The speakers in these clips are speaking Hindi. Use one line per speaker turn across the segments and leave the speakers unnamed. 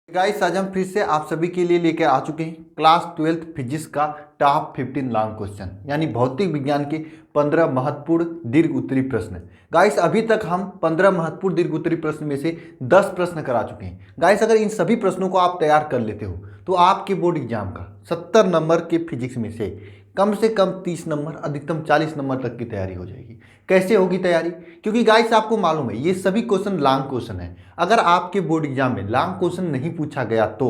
गाइस आज हम फिर से आप सभी के लिए लेकर आ चुके हैं क्लास 12th फिजिक्स का टॉप 15 लॉन्ग क्वेश्चन यानी भौतिक विज्ञान के 15 महत्वपूर्ण दीर्घ उत्तरी प्रश्न। गाइस अभी तक हम 15 महत्वपूर्ण दीर्घ उत्तरी प्रश्न में से 10 प्रश्न करा चुके हैं। गाइस अगर इन सभी प्रश्नों को आप तैयार कर लेते हो तो आपके बोर्ड एग्जाम का 70 नंबर के फिजिक्स में से कम 30 नंबर अधिकतम 40 नंबर तक की तैयारी हो जाएगी। कैसे होगी तैयारी? क्योंकि गाइस आपको मालूम है ये सभी क्वेश्चन लॉन्ग क्वेश्चन है। अगर आपके बोर्ड एग्जाम में लॉन्ग क्वेश्चन नहीं पूछा गया तो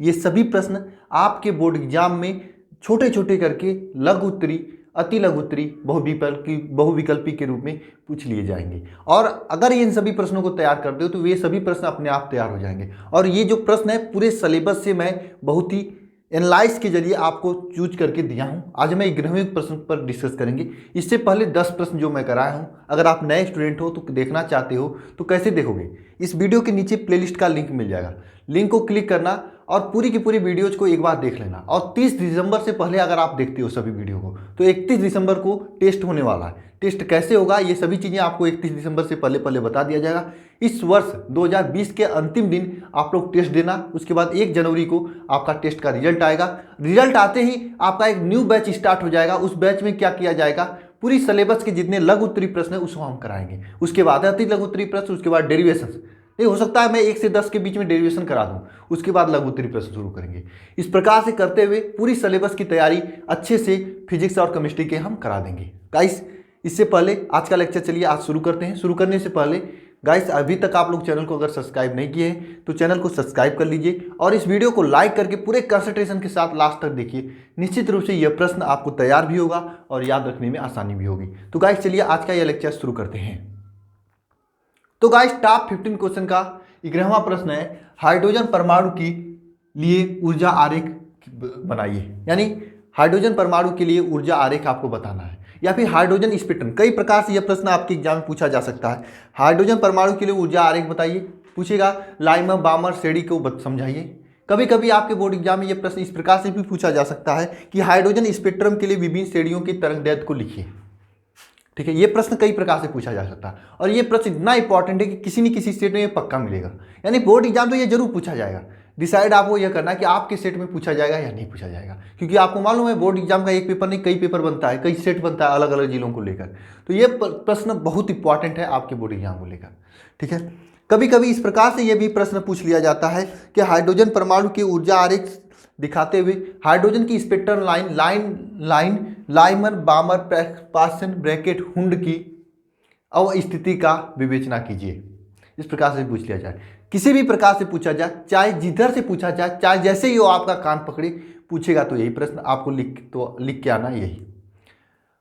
ये सभी प्रश्न आपके बोर्ड एग्जाम में छोटे छोटे करके लघु उत्तरी, अति लघु उत्तरी, बहुविकल्पी के रूप में पूछ लिए जाएंगे। और अगर इन सभी प्रश्नों को तैयार करते हो तो ये सभी प्रश्न अपने आप तैयार हो जाएंगे। और ये जो प्रश्न है पूरे सिलेबस से मैं बहुत ही एनालाइज के जरिए आपको चूज करके दिया हूं। आज मैं 11वें प्रश्न पर डिस्कस करेंगे। इससे पहले 10 प्रश्न जो मैं कराया हूं, अगर आप नए स्टूडेंट हो तो देखना चाहते हो तो कैसे देखोगे? इस वीडियो के नीचे प्लेलिस्ट का लिंक मिल जाएगा, लिंक को क्लिक करना और पूरी की पूरी वीडियोज को एक बार देख लेना। और 30 दिसंबर से पहले अगर आप देखते हो सभी वीडियो को तो 31 दिसंबर को टेस्ट होने वाला है। टेस्ट कैसे होगा ये सभी चीज़ें आपको 31 दिसंबर से पहले बता दिया जाएगा। इस वर्ष 2020 के अंतिम दिन आप लोग टेस्ट देना, उसके बाद 1 जनवरी को आपका टेस्ट का रिजल्ट आएगा। रिजल्ट आते ही आपका एक न्यू बैच स्टार्ट हो जाएगा। उस बैच में क्या किया जाएगा, पूरी सिलेबस के जितने लघु उत्तरी प्रश्न है उसको हम कराएंगे। उसके बाद अति लघु उत्तरी प्रश्न, उसके बाद डेरिवेशन। नहीं हो सकता है मैं 1 से 10 के बीच में डेरिवेशन करा दूं, उसके बाद लघु उत्तरी प्रश्न शुरू करेंगे। इस प्रकार से करते हुए पूरी सिलेबस की तैयारी अच्छे से फिजिक्स और केमिस्ट्री के हम करा देंगे। गाइस इससे पहले आज का लेक्चर चलिए आज शुरू करते हैं। शुरू करने से पहले गाइस अभी तक आप लोग चैनल को अगर सब्सक्राइब नहीं किए हैं तो चैनल को सब्सक्राइब कर लीजिए और इस वीडियो को लाइक करके पूरे कंसंट्रेशन के साथ लास्ट तक देखिए। निश्चित रूप से यह प्रश्न आपको तैयार भी होगा और याद रखने में आसानी भी होगी। तो गाइस चलिए आज का यह लेक्चर शुरू करते हैं। तो गाइस टॉप 15 क्वेश्चन का 11वां प्रश्न है, हाइड्रोजन परमाणु के लिए ऊर्जा आरेख बनाइए। यानी हाइड्रोजन परमाणु के लिए ऊर्जा आरेख आपको बताना है या फिर हाइड्रोजन स्पेक्ट्रम। कई प्रकार से यह प्रश्न आपके एग्जाम में पूछा जा सकता है। हाइड्रोजन परमाणु के लिए ऊर्जा आरेख बताइए, पूछेगा लाइमर, बामर, सेडी को समझाइए। कभी कभी आपके बोर्ड एग्जाम में यह प्रश्न इस प्रकार से भी पूछा जा सकता है कि हाइड्रोजन स्पेक्ट्रम के लिए विभिन्न श्रेणियों की तरंगदैर्घ्य को लिखिए। ठीक है, ये प्रश्न कई प्रकार से पूछा जा सकता है और ये प्रश्न इतना इंपॉर्टेंट है कि किसी न किसी सेट में ये पक्का मिलेगा। यानी बोर्ड एग्जाम तो ये जरूर पूछा जाएगा। डिसाइड आपको यह करना है कि आपके सेट में पूछा जाएगा या नहीं पूछा जाएगा, क्योंकि आपको मालूम है बोर्ड एग्जाम का एक पेपर नहीं कई पेपर बनता है, कई सेट बनता है अलग अलग जिलों को लेकर। तो ये प्रश्न बहुत इंपॉर्टेंट है आपके बोर्ड एग्जाम को लेकर। ठीक है, कभी कभी इस प्रकार से यह भी प्रश्न पूछ लिया जाता है कि हाइड्रोजन परमाणु की ऊर्जा आरेख दिखाते हुए हाइड्रोजन की स्पेक्ट्रल लाइमर, बामर, पासन, ब्रैकेट, हुंड की अवस्थिति का विवेचना कीजिए। इस प्रकार से पूछ लिया जाए, किसी भी प्रकार से पूछा जाए, चाहे जिधर से पूछा जाए, चाहे जैसे ही वो आपका कान पकड़े पूछेगा तो यही प्रश्न आपको लिख के आना यही।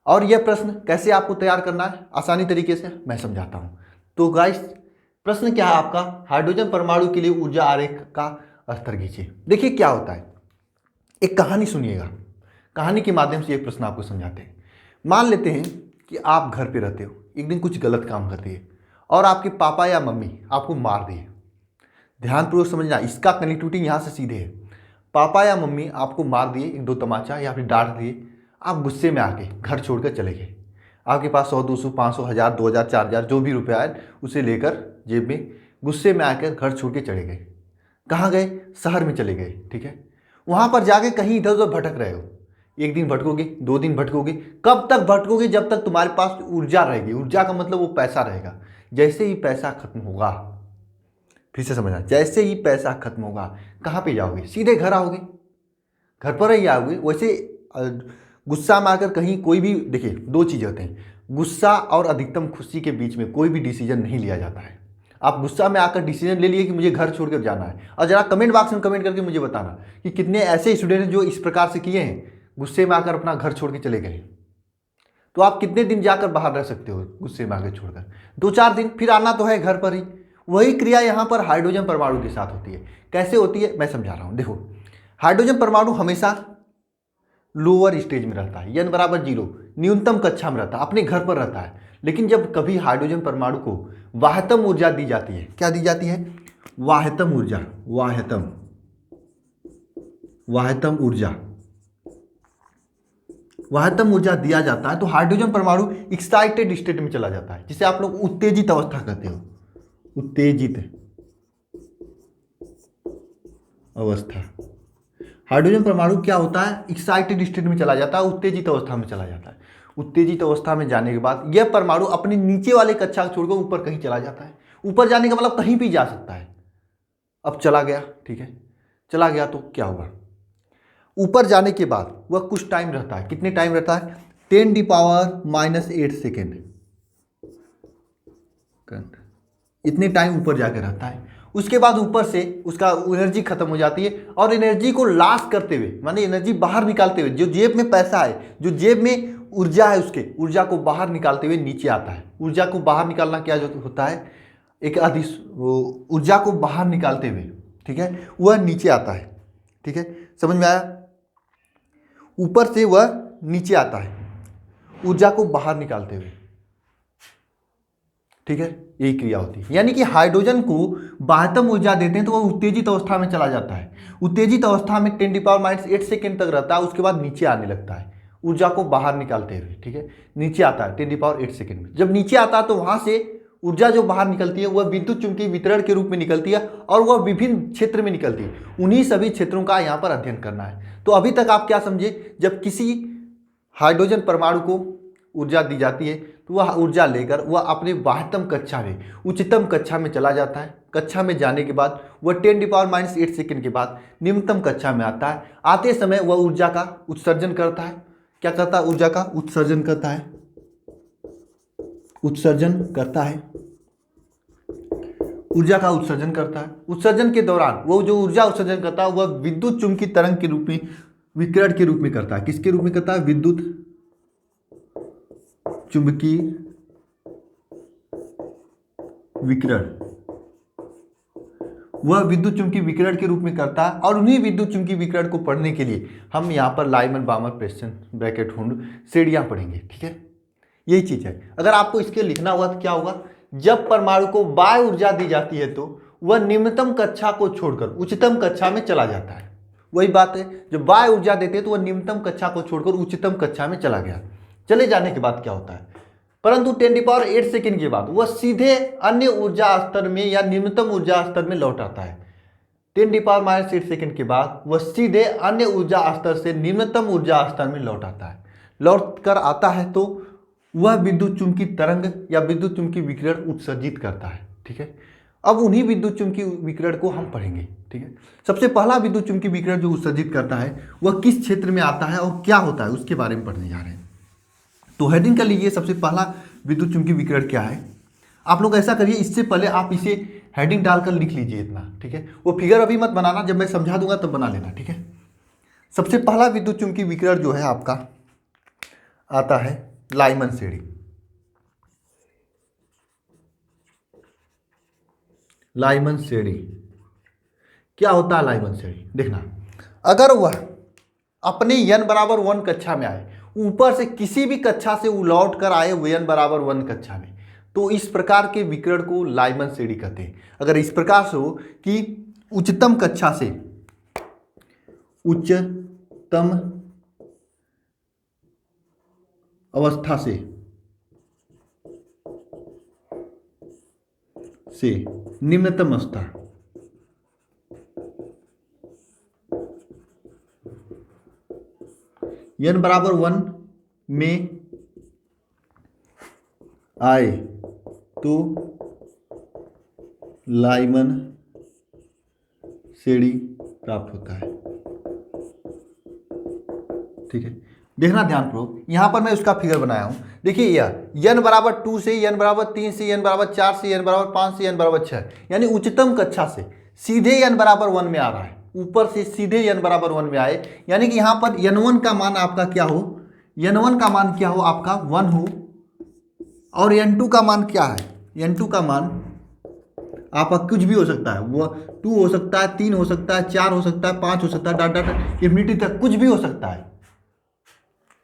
और यह प्रश्न कैसे आपको तैयार करना है आसानी तरीके से मैं समझाता हूँ। तो गाइस प्रश्न क्या है आपका, हाइड्रोजन परमाणु के लिए ऊर्जा आरेख का स्तर खींचिए। देखिए क्या होता है, एक कहानी सुनिएगा, कहानी के माध्यम से ये प्रश्न आपको समझाते हैं। मान लेते हैं कि आप घर पे रहते हो, एक दिन कुछ गलत काम कर दिए और आपके पापा या मम्मी आपको मार दिए। ध्यानपूर्वक समझना, इसका कनेक्टिविटी यहाँ से सीधे है। पापा या मम्मी आपको मार दिए, 1-2 तमाचा या फिर डांट दिए, आप गुस्से में आके घर छोड़कर चले गए। आपके पास 100, 200, 500, 1000, 2000, 4000 जो भी रुपया है उसे लेकर जेब में गुस्से में आकर घर छोड़ के चले गए। कहाँ गए? शहर में चले गए। ठीक है, वहाँ पर जाके कहीं इधर उधर भटक रहे हो। 1 दिन भटकोगे, 2 दिन भटकोगे, कब तक भटकोगे? जब तक तुम्हारे पास ऊर्जा रहेगी। ऊर्जा का मतलब वो पैसा रहेगा। जैसे ही पैसा खत्म होगा, फिर से समझना, जैसे ही पैसा खत्म होगा कहाँ पे जाओगे? सीधे घर आओगे, घर पर ही आओगे। वैसे गुस्सा में आकर कहीं कोई भी, देखिए 2 चीज़ होते हैं, गुस्सा और अधिकतम खुशी के बीच में कोई भी डिसीजन नहीं लिया जाता है। आप गुस्सा में आकर डिसीजन ले लिए कि मुझे घर छोड़कर जाना है, और जरा कमेंट बॉक्स में कमेंट करके मुझे बताना कि कितने ऐसे स्टूडेंट हैं जो इस प्रकार से किए हैं, गुस्से में आकर अपना घर छोड़ के चले गए। तो आप कितने दिन जाकर बाहर रह सकते हो गुस्से में आकर छोड़कर? 2-4 दिन, फिर आना तो है घर पर ही। वही क्रिया यहाँ पर हाइड्रोजन परमाणु के साथ होती है। कैसे होती है मैं समझा रहा हूँ। देखो, हाइड्रोजन परमाणु हमेशा लोअर स्टेज में रहता है, n = 0, न्यूनतम कक्षा में रहता है, अपने घर पर रहता है। लेकिन जब कभी हाइड्रोजन परमाणु को वाह्यतम ऊर्जा दी जाती है, क्या दी जाती है? वाह्यतम ऊर्जा, वाह्यतम ऊर्जा दिया जाता है तो हाइड्रोजन परमाणु एक्साइटेड स्टेट में चला जाता है, जिसे आप लोग उत्तेजित अवस्था कहते हो। उत्तेजित अवस्था। हाइड्रोजन परमाणु क्या होता है, एक्साइटेड स्टेट में चला जाता है, उत्तेजित अवस्था में चला जाता है। उत्तेजित अवस्था में जाने के बाद यह परमाणु अपने नीचे वाले कक्षा को छोड़कर ऊपर कहीं चला जाता है। ऊपर जाने का मतलब कहीं भी जा सकता है। अब चला गया, ठीक है, चला गया तो क्या होगा, ऊपर जाने के बाद वह कुछ टाइम रहता है। कितने टाइम रहता है, 10⁻⁻8 सेकेंड, इतने टाइम ऊपर जाकर रहता है। उसके बाद ऊपर से उसका एनर्जी खत्म हो जाती है और एनर्जी को लास्ट करते हुए, माने एनर्जी बाहर निकालते हुए, जो जेब में पैसा है, जो जेब में ऊर्जा है, उसके ऊर्जा को बाहर निकालते हुए नीचे आता है। ऊर्जा को बाहर निकालना क्या जो होता है, एक ऊर्जा को बाहर निकालते हुए, ठीक है, वह नीचे आता है। ठीक है, समझ में आया, ऊपर से वह नीचे आता है ऊर्जा को बाहर निकालते हुए। ठीक है, यही क्रिया होती है। यानी कि हाइड्रोजन को बाह्यतम ऊर्जा देते हैं तो वह उत्तेजित अवस्था में चला जाता है। उत्तेजित अवस्था में 10⁻⁸ सेकेंड तक रहता है, उसके बाद नीचे आने लगता है ऊर्जा को बाहर निकालते हुए। ठीक है, नीचे आता है 10⁸ सेकेंड में। जब नीचे आता है तो वहां से ऊर्जा जो बाहर निकलती है वह विद्युत चुंबकीय वितरण के रूप में निकलती है और वह विभिन्न क्षेत्र में निकलती है। उन्हीं सभी क्षेत्रों का यहाँ पर अध्ययन करना है। तो अभी तक आप क्या समझे, जब किसी हाइड्रोजन परमाणु को ऊर्जा दी जाती है तो वह ऊर्जा लेकर वह अपने बाह्यतम कक्षा में, उच्चतम कक्षा में चला जाता है। कक्षा में जाने के बाद वह 10⁻⁸ सेकेंड के बाद निम्नतम कक्षा में आता है। आते समय वह ऊर्जा का उत्सर्जन करता है। क्या करता है, ऊर्जा का उत्सर्जन करता है, उत्सर्जन करता है, ऊर्जा का उत्सर्जन करता है। उत्सर्जन के दौरान वो जो ऊर्जा उत्सर्जन करता है वह विद्युत चुंबकीय तरंग के रूप में, विकिरण के रूप में करता है। किसके रूप में करता है, विद्युत चुंबकीय विकिरण। वह विद्युत चुंबकीय विकिरण के रूप में करता है और उन्हीं विद्युत चुंबकीय विकिरण को पढ़ने के लिए हम यहाँ पर लाइमन बामर प्रेस्टन ब्रैकेट हुंड श्रेणियां पढ़ेंगे। ठीक है, यही चीज है। अगर आपको इसके लिखना हुआ तो क्या होगा, जब परमाणु को बाह्य ऊर्जा दी जाती है तो वह निम्नतम कक्षा को छोड़कर उच्चतम कक्षा में चला जाता है। वही बात है, जब बाह्य ऊर्जा देते हैं तो वह निम्नतम कक्षा को छोड़कर उच्चतम कक्षा में चला गया। चले जाने के बाद क्या होता है, परंतु 10⁸ सेकेंड के बाद वह सीधे अन्य ऊर्जा स्तर में या निम्नतम ऊर्जा स्तर में लौट आता है। 10⁻⁸ सेकेंड के बाद वह सीधे अन्य ऊर्जा स्तर से निम्नतम ऊर्जा स्तर में लौट आता है। लौट कर आता है तो वह विद्युत चुंबकीय तरंग या विद्युत चुंबकीय विकिरण उत्सर्जित करता है। ठीक है, अब उन्हीं विद्युत चुंबकीय विकिरण को हम पढ़ेंगे। ठीक है, सबसे पहला विद्युत चुंबकीय विकिरण जो उत्सर्जित करता है वह किस क्षेत्र में आता है और क्या होता है उसके बारे में पढ़ने जा रहे हैं। तो हेडिंग कर लीजिए, सबसे पहला विद्युत चुंबकीय विकिरण क्या है। आप लोग ऐसा करिए, इससे पहले आप इसे हेडिंग डालकर लिख लीजिए इतना। ठीक है, वो फिगर अभी मत बनाना, जब मैं समझा दूंगा तब बना लेना। ठीक है, सबसे पहला विद्युत चुंबकीय विकिरण जो है आपका आता है लाइमन श्रेणी। लाइमन श्रेणी क्या होता है, लाइमन श्रेणी देखना, अगर वह अपने n=1 कक्षा में आए, ऊपर से किसी भी कक्षा से लौट कर आए n=1 कक्षा में, तो इस प्रकार के विकिरण को लाइमन श्रेणी कहते हैं। अगर इस प्रकार से हो कि उच्चतम कक्षा से, उच्चतम अवस्था से निम्नतम अवस्था, n=1 में आए तो लाइमन श्रेणी प्राप्त होता है। ठीक है, देखना ध्यानपूर्वक, यहां पर मैं उसका फिगर बनाया हूं। देखिए यह n=2 से n=3 से n=4 से n=5 से n=6, यानी उच्चतम कक्षा से सीधे n=1 में आ रहा है। ऊपर से सीधे n=1 में आए, यानी कि यहां पर n1 का मान आपका क्या हो, n1 का मान क्या हो आपका 1 हो, और n2 का मान क्या है, n2 का मान आपका कुछ भी हो सकता है, वो 2 हो सकता है, 3 हो सकता है, 4 हो सकता है, 5 हो सकता है, डॉट डॉट इंफिनिटी तक कुछ भी हो सकता है।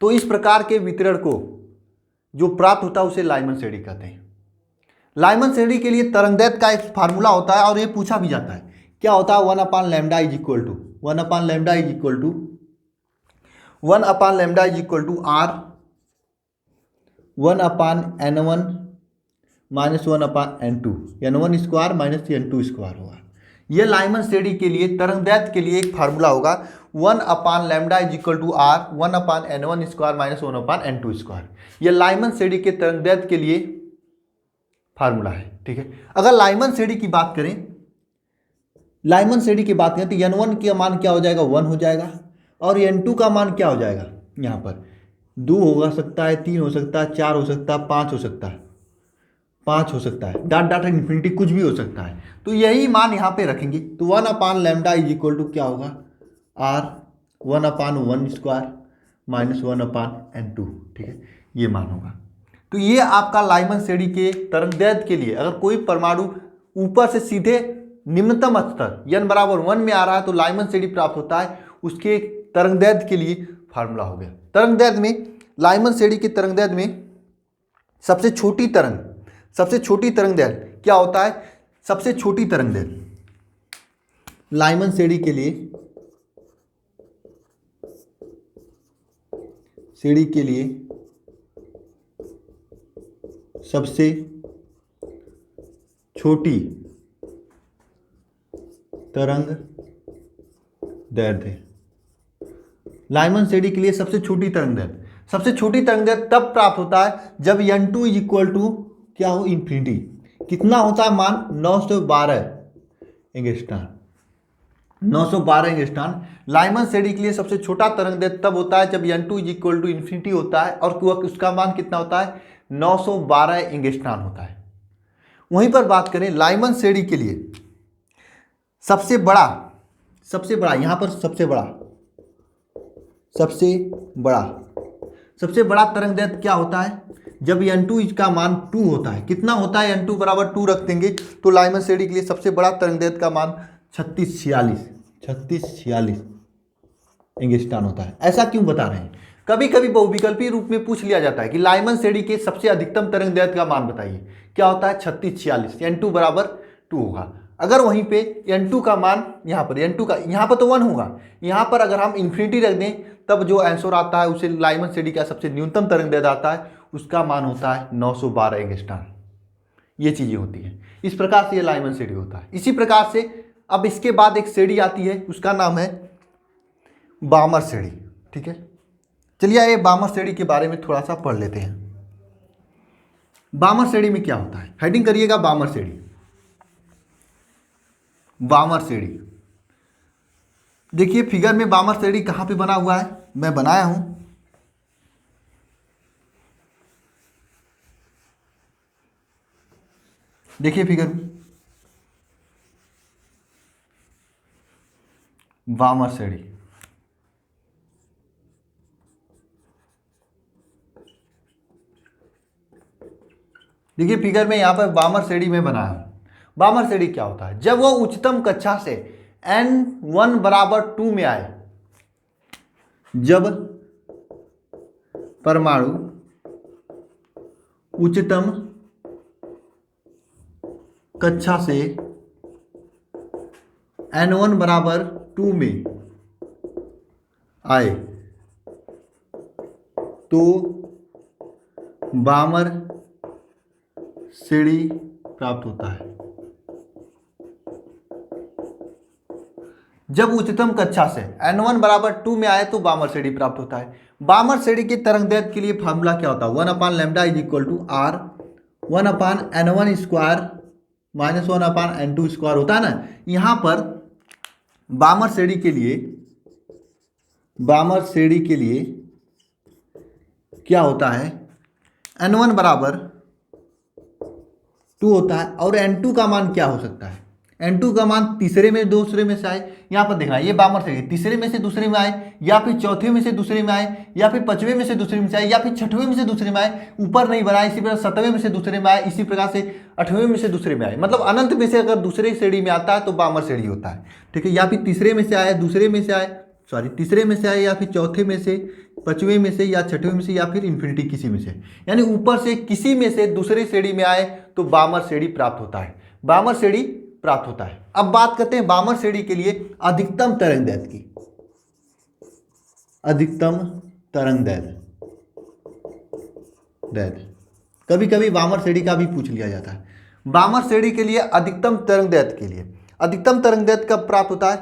तो इस प्रकार के वितरण को जो प्राप्त होता है उसे लाइमन श्रेणी कहते हैं। लाइमन श्रेणी के लिए तरंगदैर्घ्य का एक फार्मूला होता है और ये पूछा भी जाता है। क्या होता है, 1/λ = 1/λ r 1/n1 - 1/n2, n1 square minus n2 square होगा। ये लाइमन श्रेणी के लिए तरंगदैर्घ्य के लिए एक फार्मूला होगा 1/λ is equal to R 1/n1 square minus 1/n2 square. ये लाइमन श्रेणी के तरंगदैर्घ्य के लिए फार्मूला है, ठीक है। अगर लाइमन श्रेणी की बात करें, लाइमन श्रेणी की बात करें तो n1 का मान क्या हो जाएगा, 1 हो जाएगा, और n2 का मान क्या हो जाएगा, यहाँ पर 2 हो सकता है, 3 हो सकता है, 4 हो सकता है, 5 हो सकता है, 5 हो सकता है, डॉट डॉट इन्फिनिटी कुछ भी हो सकता है। तो यही मान यहाँ पे रखेंगे तो 1/λ इज इक्वल टू क्या होगा, आर 1/1 स्क्वायर माइनस 1/n2, ठीक है, ये मान होगा। तो ये आपका लाइमन श्रेणी के तरंगदैर्घ्य के लिए अगर कोई परमाणु ऊपर से सीधे निम्नतम स्तर n बराबर 1 में आ रहा है तो लाइमन श्रेणी प्राप्त होता है, उसके तरंगदैर्घ्य के लिए फार्मूला हो गया। तरंगदैर्घ्य में, लाइमन श्रेणी के तरंगदैर्घ्य में सबसे छोटी तरंगदैर्घ्य क्या होता है, सबसे छोटी तरंगदैर्घ्य लाइमन श्रेणी के लिए सबसे छोटी तरंगदैर्घ्य, लाइमन श्रेणी के लिए सबसे छोटी तरंगदैर्घ्य तब प्राप्त होता है जब n2 इज इक्वल टू क्या हो, इन्फिनिटी। कितना होता है मान, 912 एंगस्ट्रॉन, 912 एंगस्ट्रॉन। लाइमन श्रेणी के लिए सबसे छोटा तरंगदैर्घ्य तब होता है जब n2 is equal to infinity होता है और उसका मान कितना होता है, 912 एंगस्ट्रॉन होता है। वहीं पर बात करें लाइमन श्रेणी के लिए सबसे बड़ा यहाँ पर सबसे बड़ा तरंगदैर्घ्य क्या होता है, जब n2 का मान 2 होता है। कितना होता है, n2 बराबर 2 रख देंगे तो लाइमन श्रेणी के लिए सबसे बड़ा तरंगदैर्घ्य का मान 3646 एंगस्ट्रॉन होता है। ऐसा क्यों बता रहे हैं, कभी कभी बहुविकल्पीय रूप में पूछ लिया जाता है कि लाइमन श्रेणी के सबसे अधिकतम तरंगदैर्घ्य का मान बताइए, क्या होता है 3646, n2 बराबर 2 होगा। अगर वहीं पे n2 का मान यहाँ पर तो 1 होगा, यहाँ पर अगर हम इन्फिनिटी रख दें तब जो आंसर आता है उसे लाइमन श्रेणी का सबसे न्यूनतम तरंगदैर्घ्य आता है, उसका मान होता है 912 एंगस्ट्रॉन। ये चीज़ें होती हैं, इस प्रकार से ये लाइमन श्रेणी होता है। इसी प्रकार से अब इसके बाद एक श्रेणी आती है, उसका नाम है बामर श्रेणी, ठीक है। चलिए ये बामर श्रेणी के बारे में थोड़ा सा पढ़ लेते हैं। बामर श्रेणी में क्या होता है, हेडिंग करिएगा बामर श्रेणी। बामर श्रेणी देखिए फिगर में बामर श्रेणी कहाँ पे बना हुआ है, मैं बनाया हूं, देखिए फिगर में बामर श्रेणी। देखिए फिगर में यहाँ पर बामर श्रेणी में बना है। बामर श्रेणी क्या होता है, जब वह उच्चतम कक्षा से n1 बराबर 2 में आए, जब परमाणु उच्चतम कक्षा से n1 बराबर 2 में आए तो बामर श्रेणी प्राप्त होता है। जब उच्चतम कक्षा से n1 बराबर 2 में आए तो बामर श्रेणी प्राप्त होता है। बामर श्रेणी के तरंगदैर्घ्य के लिए फार्मूला क्या होता है, 1/λ is equal to R 1/n1 square minus 1/n2 square होता है ना। यहाँ पर बामर श्रेणी के लिए क्या होता है, n1 बराबर 2 होता है और n2 का मान क्या हो सकता है, n2 का मान तीसरे में दूसरे में से आए, यहाँ पर देखना ये बामर श्रेणी तीसरे में से दूसरे में आए या फिर चौथे में से दूसरे में आए या फिर पांचवें में से दूसरे में से आए या फिर छठवें में से दूसरे में आए, ऊपर नहीं बनाए, इसी प्रकार सातवें में से दूसरे में आए, इसी प्रकार से आठवें में से दूसरे में आए, मतलब अनंत में से अगर दूसरे श्रेणी में आता है तो बामर श्रेणी होता है, ठीक है। या फिर तीसरे में से आए, दूसरे में से आए, तीसरे में से आए या फिर चौथे में से, पांचवें में से या छठवें में से या फिर इन्फिनिटी किसी में से, यानी ऊपर से किसी में से दूसरे श्रेणी में आए तो बामर श्रेणी प्राप्त होता है, बामर श्रेणी प्राप्त होता है। अब बात करते हैं बामर श्रेणी के लिए अधिकतम तरंगदैर्घ्य की। अधिकतम तरंगदैर्घ्य कभी कभी बामर श्रेणी का भी पूछ लिया जाता है। बामर श्रेणी के लिए अधिकतम तरंगदैर्घ्य के लिए अधिकतम तरंग दैर्ध्य कब प्राप्त होता है?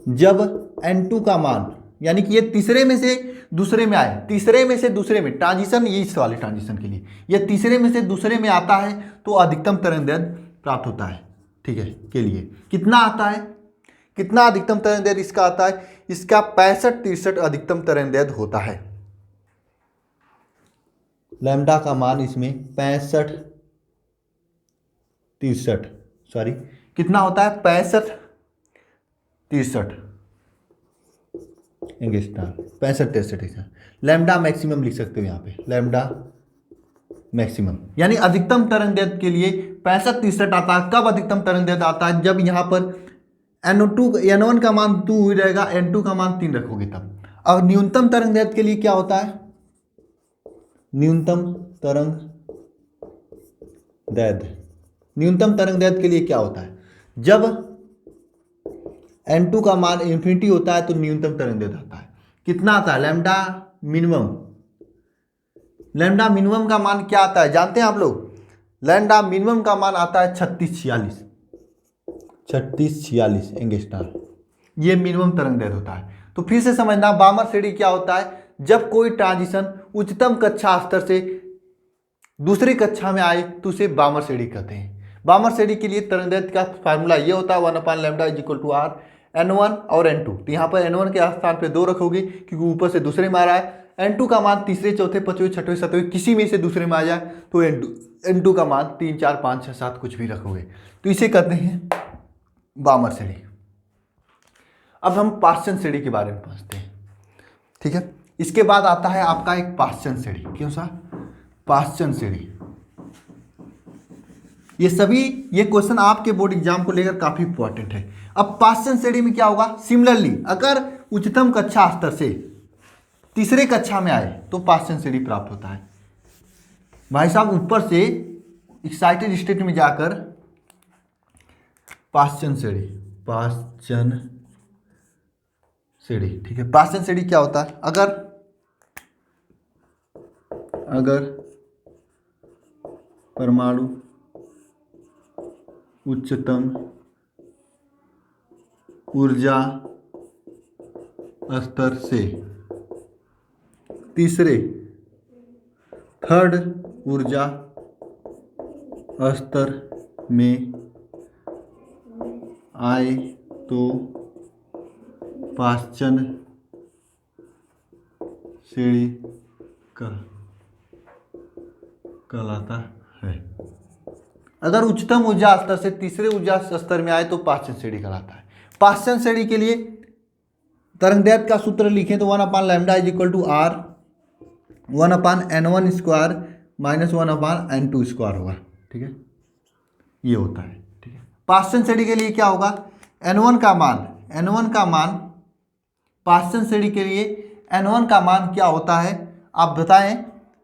जब N2 का मान, यानी कि ये तीसरे में से दूसरे में आए, तीसरे में से दूसरे में ट्रांजिशन, ये इस वाले ट्रांजिशन के लिए ये तीसरे में से दूसरे में आता है तो अधिकतम तरंग दैर्ध्य प्राप्त होता है। ठीक है, के लिए कितना आता है, कितना अधिकतम तरंग दैर्ध्य इसका आता है? इसका 65-63 अधिकतम तरंग दैर्ध्य होता है। लैम्डा का मान इसमें 65-63 सॉरी कितना होता है? 65-63 एंगस्ट्रॉम, 65-63। लैम्डा मैक्सिमम लिख सकते हो यहाँ पे, लैम्डा मैक्सिमम यानी अधिकतम तरंग दैर्ध्य के लिए 65-63 आता है। कब अधिकतम तरंग दैर्ध्य आता है? जब यहाँ पर N1 का मान 2 ही रहेगा, N2 का मान 3 रखोगे तब। और न्यूनतम तरंग दैर्ध्य के लिए क्या होता है? न्यूनतम तरंग दैर्ध्य के लिए क्या होता है? जब N2 का मान इंफिनिटी होता है तो न्यूनतम तरंग दैर्ध्य आता है। कितना आता है? लैम्डा मिनिमम का मान क्या आता है जानते हैं आप लोग? लैम्डा मिनिमम का मान आता है 3646 एंगस्ट्रॉम, ये मिनिमम तरंग दैर्ध्य होता है। तो फिर से समझना, बामर श्रेणी क्या होता है? जब कोई ट्रांजिशन उच्चतम कक्षा स्तर से दूसरी कक्षा में आए तो उसे बामर श्रेणी कहते हैं। बामर श्रेणी के लिए तरंग दैर्ध्य का फार्मूला ये होता है 1/λ = r N1 और N2। तो यहाँ पर N1 के स्थान पे 2 रखोगे क्योंकि ऊपर से दूसरे में आ रहा है। N2 का मान तीसरे, चौथे, पांचवें, छठवें, सातवें किसी में से दूसरे में आ जाए तो N2 का मान 3, 4, 5, 6, 7 कुछ भी रखोगे तो इसे कहते हैं बामर श्रेणी। अब हम पाश्चन श्रेणी के बारे में समझते हैं। ठीक है, इसके बाद आता है आपका एक पाश्चन श्रेणी। क्यों सा? पाश्चन श्रेणी। ये क्वेश्चन आपके बोर्ड एग्जाम को लेकर काफी इंपॉर्टेंट है। अब पाश्चन श्रेणी में क्या होगा? सिमिलरली अगर उच्चतम कक्षा स्तर से तीसरे कक्षा में आए तो पाश्चन श्रेणी प्राप्त होता है। भाई साहब ऊपर से एक्साइटेड स्टेट में जाकर पाश्चन श्रेणी, ठीक है। पाश्चन श्रेणी क्या होता है? अगर परमाणु उच्चतम ऊर्जा स्तर से थर्ड ऊर्जा स्तर में आए तो पाश्चन श्रेणी कहलाता है। अगर उच्चतम ऊर्जा स्तर से तीसरे ऊर्जा स्तर में आए तो पाश्चन श्रेणी कहलाता है। पाश्चन श्रेणी के लिए तरंग दैर्ध्य का सूत्र लिखें तो 1/λ = r 1/n1² - 1/n2² होगा। ठीक है, ये होता है। ठीक है, पाश्चन श्रेणी के लिए क्या होगा? N1 का मान पाश्चन श्रेणी के लिए N1 का मान क्या होता है आप बताएं?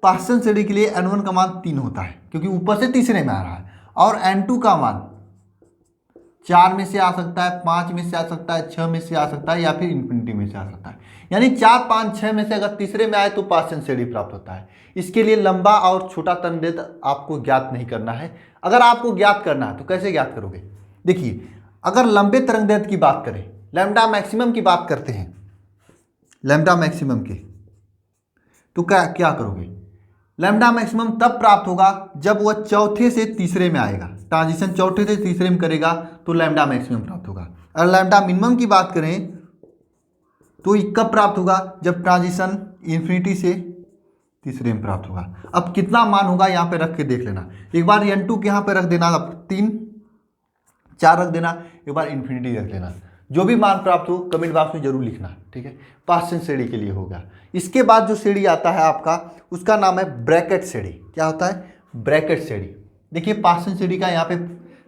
पाश्चन श्रेणी के लिए N1 का मान 3 होता है क्योंकि ऊपर से तीसरे में आ रहा है। और N2 का मान 4 में से आ सकता है, 5 में से आ सकता है, 6 में से आ सकता है या फिर इन्फिनिटी में से आ सकता है। यानी 4, 5, 6 में से अगर तीसरे में आए तो पाश्चन श्रेणी प्राप्त होता है। इसके लिए लंबा और छोटा तरंग दैर्ध्य आपको ज्ञात नहीं करना है। अगर आपको ज्ञात करना है तो कैसे ज्ञात करोगे? देखिए, अगर लंबे तरंग दैर्ध्य की बात करें, लैम्डा मैक्सिमम की बात करते हैं, लैम्डा मैक्सिमम की, तो क्या करोगे? लैम्डा मैक्सिमम तब प्राप्त होगा जब वह चौथे से तीसरे में आएगा। ट्रांजिशन चौथे से तीसरे में करेगा तो लैम्डा मैक्सिमम प्राप्त होगा। अगर लैम्डा मिनिमम की बात करें तो कब प्राप्त होगा? जब ट्रांजिशन इन्फिनिटी से तीसरे में प्राप्त होगा। अब कितना मान होगा यहाँ पे रख के देख लेना। एक बार N2 के यहाँ पे रख देना, 3, 4 रख देना, एक बार इन्फिनिटी रख लेना। जो भी मान प्राप्त हो कमेंट बॉक्स में जरूर लिखना। ठीक है, पाश्चन श्रेणी के लिए होगा। इसके बाद जो श्रेणी आता है आपका, उसका नाम है ब्रैकेट श्रेणी। क्या होता है? ब्रैकेट श्रेणी। देखिए पाश्चन श्रेणी का यहाँ पे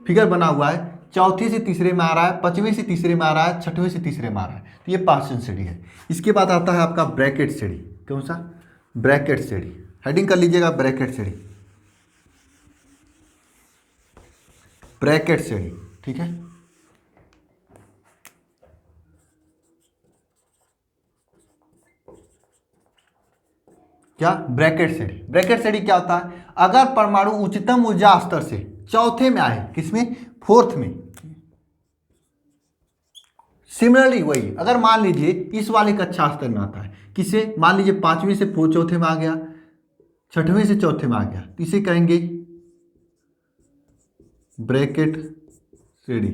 फिगर बना हुआ है, चौथे से तीसरे में आ रहा है, पांचवें से तीसरे में आ रहा है, छठवें से तीसरे में आ रहा है, तो ये पाश्चन श्रेणी है। इसके बाद आता है आपका ब्रैकेट श्रेणी। कौन सा? ब्रैकेट श्रेणी। हेडिंग कर लीजिएगा, ब्रैकेट श्रेणी, ब्रैकेट श्रेणी। ठीक है, क्या? ब्रैकेट श्रेणी। ब्रैकेट श्रेणी क्या होता है? अगर परमाणु उच्चतम ऊर्जा स्तर से चौथे में आए, किसमें, फोर्थ में। सिमिलरली वही, अगर मान लीजिए इस वाले कक्षा स्तर में आता है, किसे, मान लीजिए पांचवें से चौथे में आ गया, छठवें से चौथे में आ गया, तो इसे कहेंगे ब्रैकेट श्रेणी,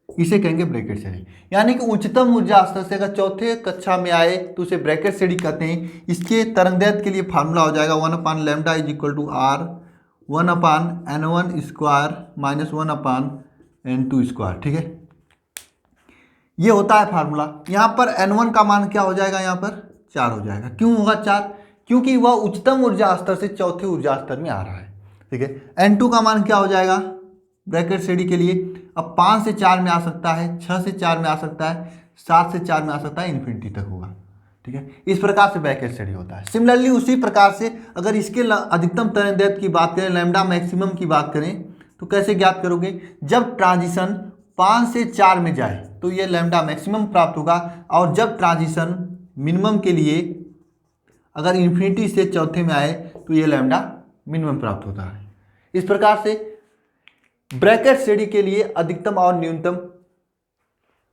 इसे कहेंगे ब्रैकेट श्रेणी। यानी कि उच्चतम ऊर्जा स्तर से अगर चौथे कक्षा में आए तो उसे ब्रैकेट श्रेणी कहते हैं। इसके तरंगदैर्घ्य के लिए फार्मूला हो जाएगा 1/λ is equal to R 1/n1 square minus 1/n2 square. ठीक है, ये होता है फार्मूला। यहाँ पर n1 का मान क्या हो जाएगा, यहाँ पर 4 हो जाएगा। क्यों होगा 4? क्योंकि वह उच्चतम ऊर्जा स्तर से चौथे ऊर्जा स्तर में आ रहा है। ठीक है, n2 का मान क्या हो जाएगा ब्रैकेट श्रेणी के लिए, अब 5 से 4 में आ सकता है, 6 से 4 में आ सकता है, 7 से 4 में आ सकता है, इन्फिनिटी तक होगा। ठीक है, इस प्रकार से ब्रैकेट श्रेणी होता है। सिमिलरली उसी प्रकार से अगर इसके अधिकतम तरंगदैर्घ्य की बात करें, लैम्डा मैक्सिमम की बात करें, तो कैसे ज्ञात करोगे, जब ट्रांजिशन 5 से 4 में जाए तो ये लैम्डा मैक्सिमम प्राप्त होगा, और जब ट्रांजिशन मिनिमम के लिए अगर इन्फिनिटी से चौथे में आए तो ये लैम्डा मिनिमम प्राप्त होता है। इस प्रकार से ब्रैकेट श्रेणी के लिए अधिकतम और न्यूनतम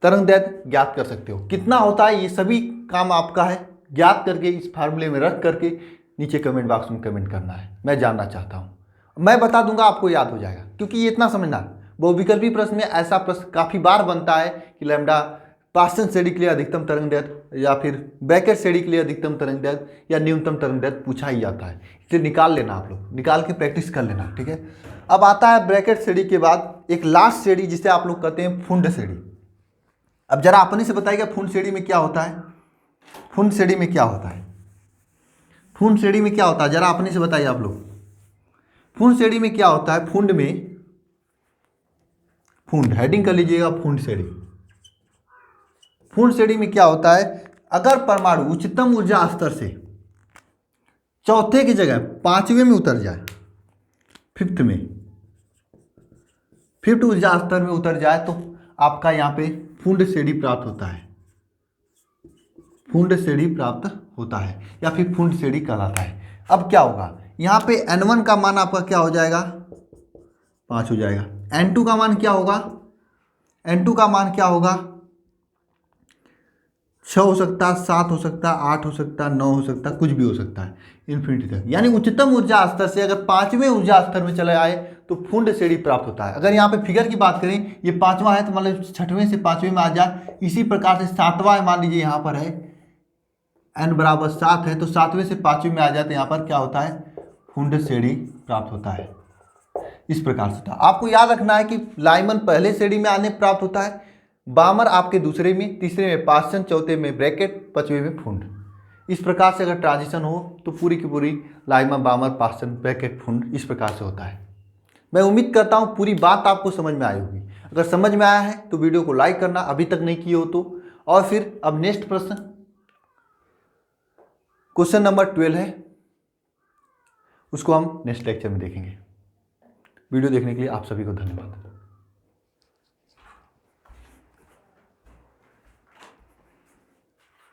तरंगदैर्घ्य ज्ञात कर सकते हो। कितना होता है ये सभी काम आपका है, ज्ञात करके इस फार्मूले में रख करके नीचे कमेंट बॉक्स में कमेंट करना है। मैं जानना चाहता हूँ, मैं बता दूंगा, आपको याद हो जाएगा, क्योंकि ये इतना समझना। बहुविकल्पी प्रश्न में ऐसा प्रश्न काफ़ी बार बनता है कि लैम्डा पार्शियल श्रेणी के लिए अधिकतम तरंगदैर्घ्य या फिर ब्रैकेट श्रेणी के लिए अधिकतम तरंगदैर्घ्य या न्यूनतम तरंगदैर्घ्य पूछा ही जाता है। इसलिए निकाल लेना, आप लोग निकाल के प्रैक्टिस कर लेना। ठीक है, अब आता है ब्रैकेट श्रेणी के बाद एक लास्ट श्रेणी जिसे आप लोग कहते हैं फुंड श्रेणी। अब जरा अपने से बताइएगा फुंड श्रेणी में क्या होता है, फुंड श्रेणी में क्या होता है, फुंड श्रेणी में क्या होता है, जरा अपने से बताइए आप लोग। फुंड श्रेणी में क्या होता है, फुंड में, फुंड हेडिंग कर लीजिएगा, फुंड श्रेणी। फुंड श्रेणी में क्या होता है, अगर परमाणु उच्चतम ऊर्जा स्तर से चौथे की जगह पांचवें में उतर जाए, फिफ्थ में, फिफ्थ ऊर्जा स्तर में उतर जाए तो आपका यहाँ पे फुंड श्रेणी प्राप्त होता है, फुंड श्रेणी प्राप्त होता है या फिर फुंड श्रेणी कहलाता है। अब क्या होगा, यहाँ पे n1 का मान आपका क्या हो जाएगा, 5 हो जाएगा। n2 का मान क्या होगा, n2 का मान क्या होगा, 6 हो सकता है, 7 हो सकता है, 8 हो सकता है, 9 हो सकता है, कुछ भी हो सकता है इन्फिनिटी तक। यानी उच्चतम ऊर्जा स्तर से अगर पांचवें ऊर्जा स्तर में चले आए तो फुंड श्रेणी प्राप्त होता है। अगर यहाँ पे फिगर की बात करें, ये पांचवा है तो मतलब छठवें से पांचवें में आ जाए। इसी प्रकार से सातवां मान लीजिए यहाँ पर है n बराबर 7 है, तो सातवें से पांचवें में आ जाए तो यहाँ पर क्या होता है, फुंड श्रेणी प्राप्त होता है। इस प्रकार से था। आपको याद रखना है कि लाइमन पहले श्रेणी में आने प्राप्त होता है, बामर आपके दूसरे में, तीसरे में पार्शियल, चौथे में ब्रैकेट, पांचवें में फुंड। इस प्रकार से अगर ट्रांजिशन हो तो पूरी की पूरी लाइमन, बामर, पार्शियल, ब्रैकेट, फुंड इस प्रकार से होता है। मैं उम्मीद करता हूँ पूरी बात आपको समझ में आई होगी। अगर समझ में आया है तो वीडियो को लाइक करना अभी तक नहीं किए हो तो। और फिर अब नेक्स्ट प्रश्न, क्वेश्चन नंबर 12 है, उसको हम नेक्स्ट लेक्चर में देखेंगे। वीडियो देखने के लिए आप सभी को धन्यवाद।